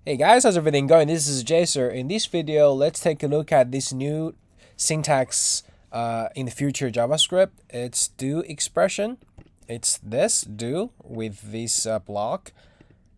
Hey guys, how's everything going? This is JSer. In this video, let's take a look at this new syntax in the future JavaScript. It's do expression. It's this do with this block,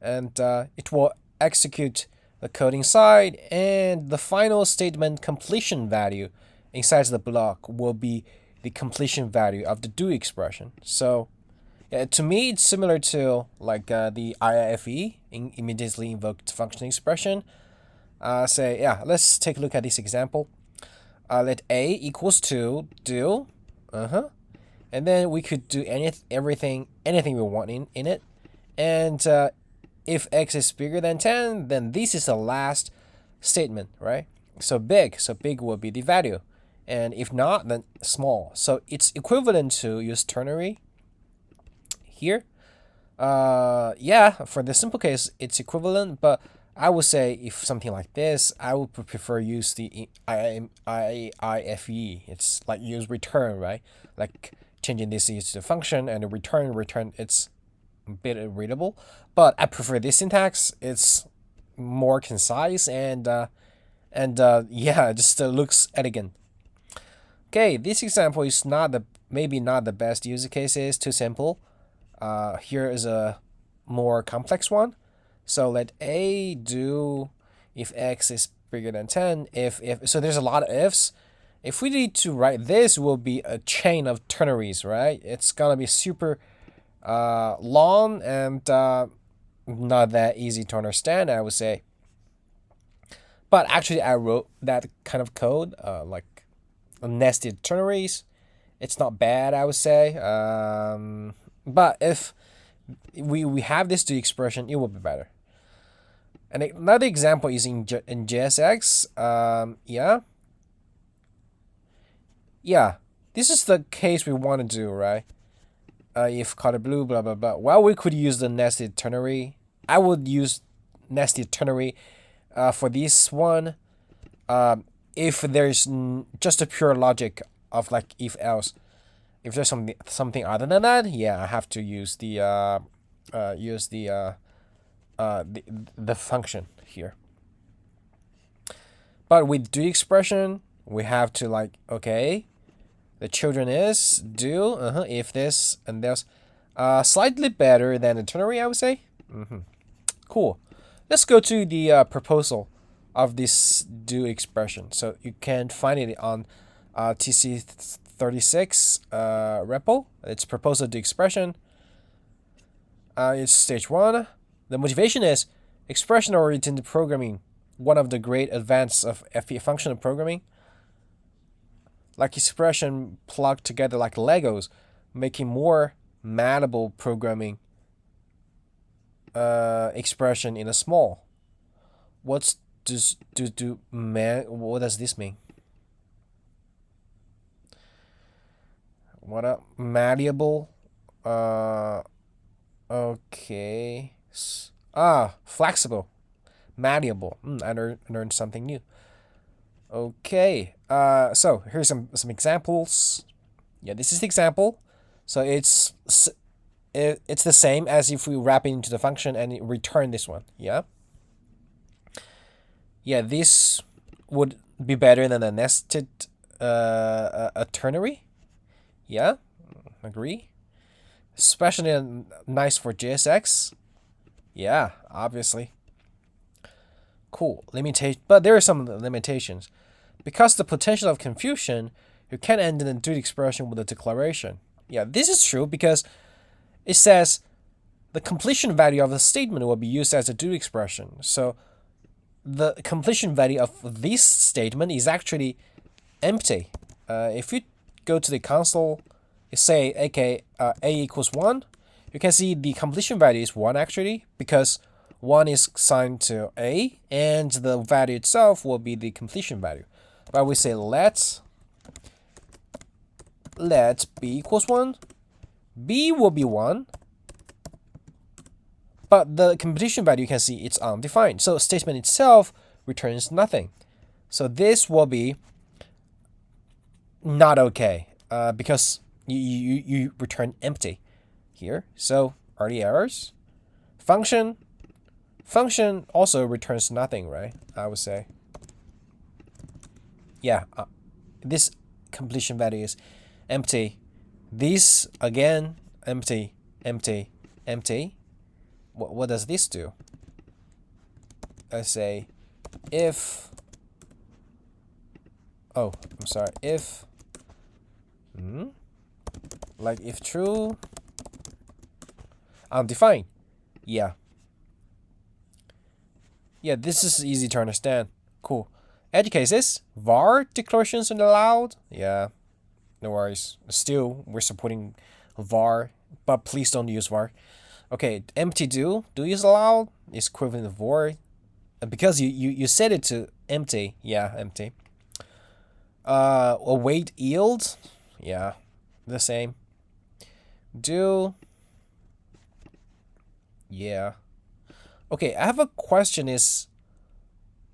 and it will execute the code inside, and the final statement completion value inside the block will be the completion value of the do expression. So yeah, to me, it's similar to like the IIFE, immediately invoked function expression. Let's take a look at this example. Let a equals to do, and then we could do anything we want in it. And if x is bigger than 10, then this is the last statement, right? So big will be the value, and if not, then small. So it's equivalent to use ternary here. For the simple case, it's equivalent, but I would say if something like this, I would prefer use the IIFE. It's like use return, right? Like changing this to the function and the return. It's a bit readable, but I prefer this syntax. It's more concise and just looks elegant. Okay, this example is maybe not the best use case. Is too simple. Here is a more complex one. So let a do if x is bigger than 10. If so, there's a lot of ifs. If we need to write this, will be a chain of ternaries, right? It's gonna be super long and not that easy to understand, I would say. But actually, I wrote that kind of code, like nested ternaries. It's not bad, I would say. But if we have this do expression, it will be better. And another example is in JSX. This is the case we want to do, right? If color blue, blah blah blah. Well, we could use the nested ternary. I would use nested ternary for this one. If there's just a pure logic of like if else. If there's something other than that, yeah, I have to use the function here. But with do expression, we have to like, okay, the children is do if this and this, slightly better than the ternary, I would say. Cool. Let's go to the proposal of this do expression. So you can find it on TC36 repo. It's proposal do expression. It's stage 1. The motivation is expression-oriented programming, one of the great advances of FE functional programming. Like expression plugged together like Legos, making more manageable programming expression in a small. What does this mean? What up? Malleable. Okay. Flexible. Malleable. I learned something new. Okay. So here's some examples. Yeah, this is the example. So it's the same as if we wrap it into the function and return this one. Yeah. Yeah, this would be better than a nested a ternary. Yeah, agree. Especially nice for JSX. Yeah, obviously. Cool. But there are some limitations. Because the potential of confusion, you can end in a do expression with a declaration. Yeah, this is true because it says the completion value of the statement will be used as a do expression. So the completion value of this statement is actually empty. If you go to the console, you say, okay, a equals 1, you can see the completion value is 1 actually, because 1 is assigned to a, and the value itself will be the completion value. But we say let b equals 1, b will be 1, but the completion value, you can see it's undefined. So statement itself returns nothing. So this will be not okay, because you return empty here. So are the errors? Function Function also returns nothing, right? I would say. Yeah, this completion value is empty. This again, empty, empty, empty. What does this do? I say if, oh, I'm sorry, if, like if true, undefined. Yeah. Yeah, this is easy to understand. Cool. Edge cases, var declarations are allowed. Yeah, no worries. Still, we're supporting var, but please don't use var. Okay, empty do is allowed is equivalent to void. Because you set it to empty. Yeah, empty. Await yield. Yeah, the same. Do. Yeah. Okay, I have a question is,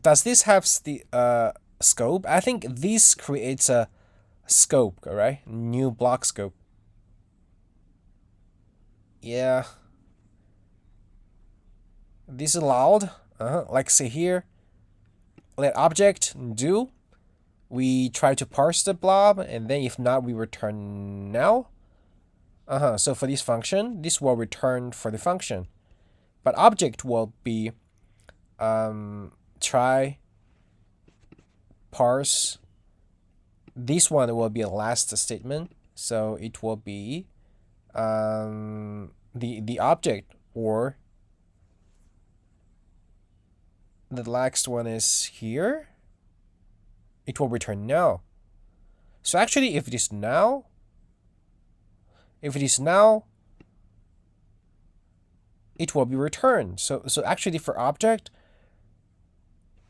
does this have the scope? I think this creates a scope, alright? New block scope. Yeah. This is allowed. Like say here, let object do. We try to parse the blob, and then if not, we return now. So for this function, this will return for the function. But object will be try parse. This one will be a last statement, so it will be the object, or the last one is here. It will return now. So actually, if it is now, it will be returned. So actually for object,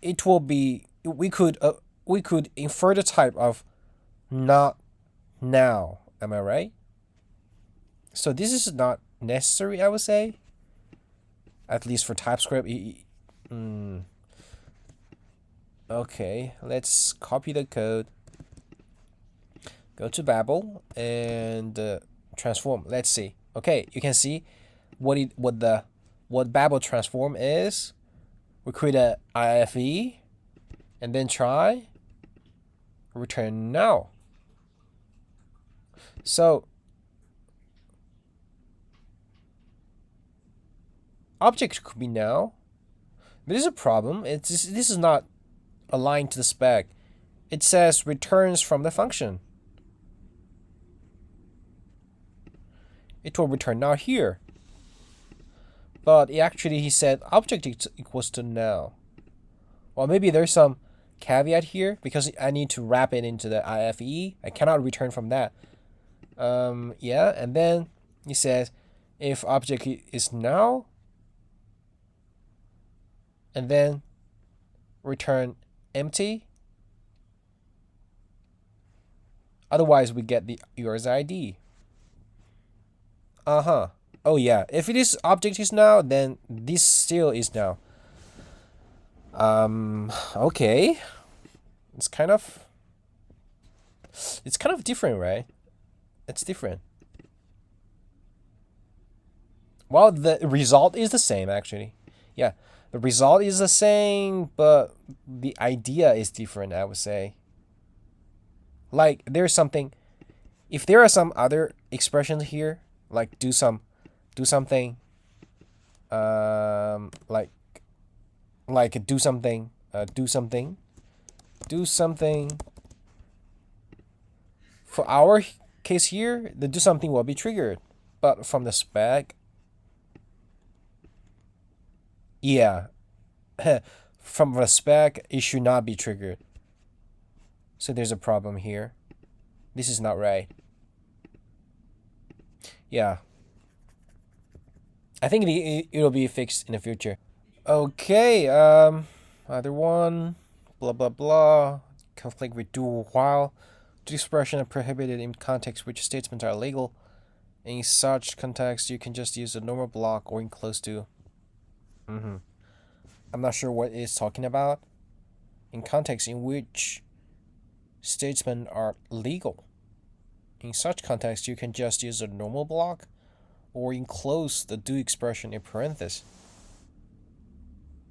it will be, we could infer the type of not now. Am I right? So this is not necessary, I would say. At least for TypeScript. Okay, let's copy the code. Go to Babel and transform. Let's see. Okay, you can see what Babel transform is. We create a IIFE and then try return now. So object could be now, but there's a problem. This is not aligned to the spec. It says returns from the function. It will return now here. But actually he said object equals to now. Well, maybe there's some caveat here because I need to wrap it into the IIFE. I cannot return from that. Yeah, and then he says if object is now, and then return empty. Otherwise, we get the user ID. Oh yeah, if it is object is now, then this still is now. Okay. It's kind of different, right? It's different. Well, the result is the same, actually. Yeah, the result is the same, but the idea is different, I would say. Like, there's something, if there are some other expressions here, like do something, like do something, do something. For our case here, the do something will be triggered, but from the spec, yeah, from the spec, it should not be triggered. So there's a problem here. This is not right. Yeah. I think it'll be fixed in the future. Okay, other one, blah blah blah. Conflict with do while. The expression are prohibited in context which statements are illegal. In such context, you can just use a normal block or enclose to. I'm not sure what it's talking about. In context in which statements are legal. In such context, you can just use a normal block or enclose the do expression in parentheses.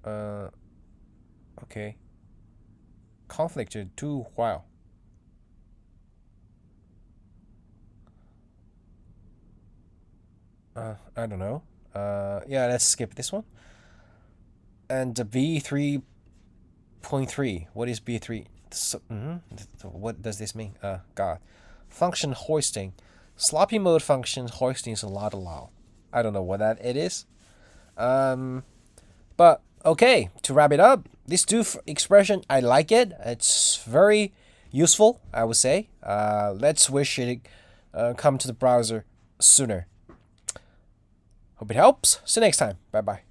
Okay. Conflict to while. I don't know. Yeah, let's skip this one. And the B3.3. What is B3? So, what does this mean? God. Function hoisting. Sloppy mode function hoisting is not allowed. I don't know what that it is. But okay, to wrap it up, this do expression, I like it. It's very useful, I would say. Let's wish it come to the browser sooner. Hope it helps. See you next time. Bye bye.